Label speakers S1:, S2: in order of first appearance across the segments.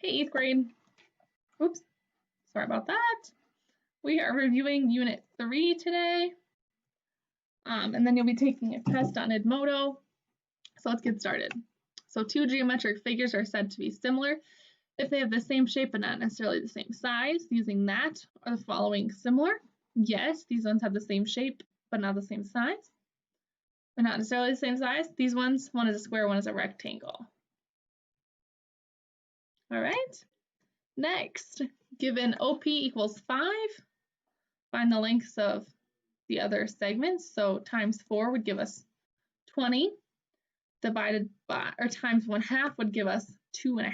S1: Hey, 8th grade. Oops, sorry about that. We are reviewing Unit 3 today. And then you'll be taking a test on Edmodo. So let's get started. So two geometric figures are said to be similar if they have the same shape but not necessarily the same size. Using that, are the following similar? Yes, these ones have the same shape but not the same size. But not necessarily the same size. These ones, one is a square, one is a rectangle. All right. Next, given OP equals 5, find the lengths of the other segments. So times 4 would give us 20, divided by, or times 1/2 would give us 2.5.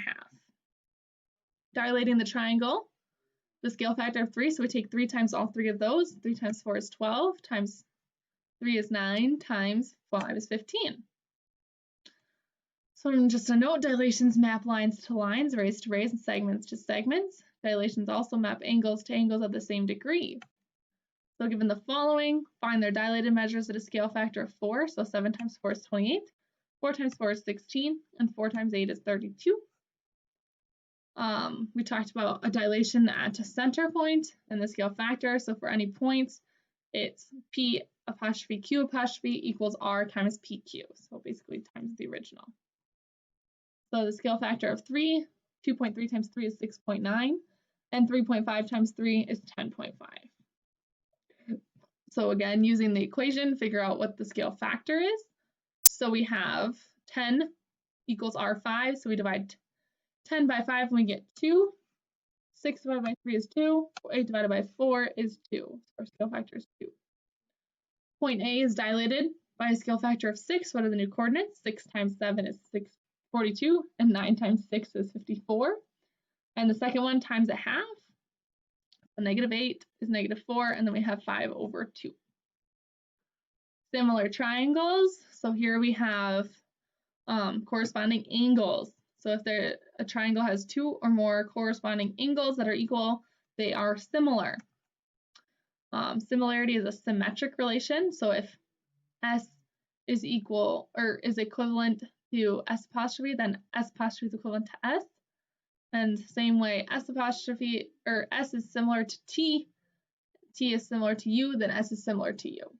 S1: Dilating the triangle, the scale factor of 3, so we take 3 times all 3 of those. 3 times 4 is 12, times 3 is 9, times 5 is 15. So just a note, dilations map lines to lines, rays to rays, and segments to segments. Dilations also map angles to angles of the same degree. So given the following, find their dilated measures at a scale factor of 4. So 7 times 4 is 28, 4 times 4 is 16, and 4 times 8 is 32. We talked about a dilation at a center point and the scale factor. So for any points, it's P'(Q') equals R times PQ. So basically times the original. So the scale factor of 3, 2.3 times 3 is 6.9, and 3.5 times 3 is 10.5. So again, using the equation, figure out what the scale factor is. So we have 10 equals R5, so we divide 10 by 5 and we get 2. 6 divided by 3 is 2. 8 divided by 4 is 2. So our scale factor is 2. Point A is dilated by a scale factor of 6. What are the new coordinates? 6 times 7 is 42, and 9 times 6 is 54. And the second one times a half. So -8 is -4, and then we have 5/2. Similar triangles. So here we have corresponding angles. So if a triangle has 2 or more corresponding angles that are equal, they are similar. Similarity is a symmetric relation. So if S is equal or is equivalent to S', then S' is equivalent to S. And same way, S' is similar to T is similar to U, then S is similar to U.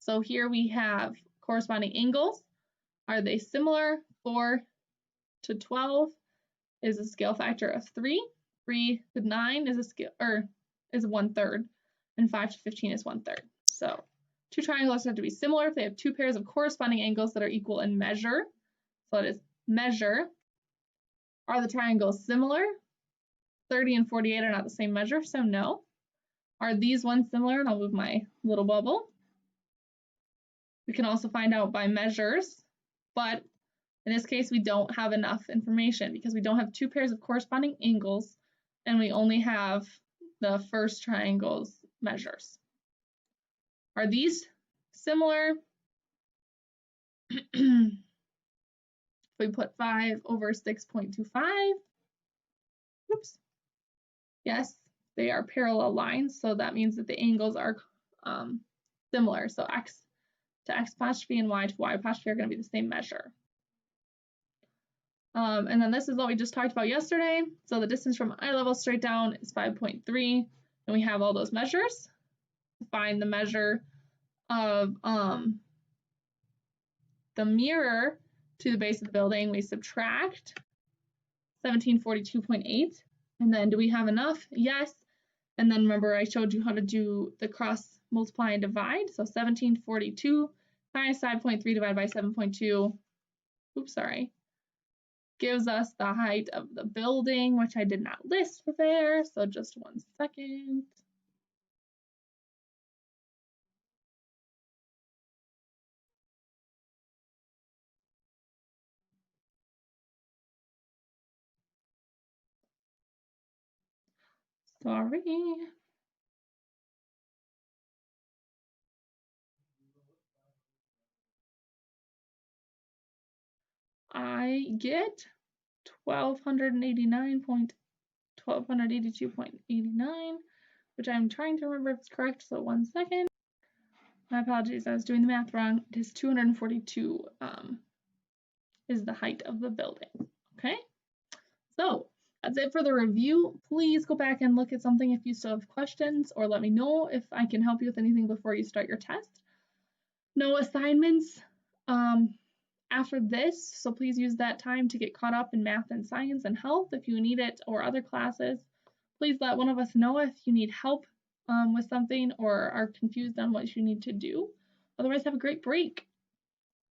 S1: So here we have corresponding angles. Are they similar? 4 to 12 is a scale factor of 3. 3 to 9 is is 1/3, and 5 to 15 is 1/3. So two triangles have to be similar if they have two pairs of corresponding angles that are equal in measure. So it is measure. Are the triangles similar? 30 and 48 are not the same measure, so no. Are these ones similar? And I'll move my little bubble. We can also find out by measures, but in this case, we don't have enough information because we don't have two pairs of corresponding angles, and we only have the first triangle's measures. Are these similar? We put 5/6.25. Oops. Yes, they are parallel lines, so that means that the angles are similar. So X to X' and Y to Y' are going to be the same measure. And then this is what we just talked about yesterday. So the distance from eye level straight down is 5.3, and we have all those measures. Find the measure of the mirror to the base of the building. We subtract 1742.8, and then do we have enough? Yes. And then remember I showed you how to do the cross multiply and divide. So 1742 times 5.3 divided by 7.2. Oops, sorry. Gives us the height of the building, which I did not list there, so just 1 second. Sorry. I get 1282.89, which I'm trying to remember if it's correct, so 1 second. My apologies, I was doing the math wrong. It is 242 is the height of the building. Okay, so that's it for the review. Please go back and look at something if you still have questions, or let me know if I can help you with anything before you start your test. No assignments after this, so please use that time to get caught up in math and science and health if you need it, or other classes. Please let one of us know if you need help with something or are confused on what you need to do. Otherwise, have a great break.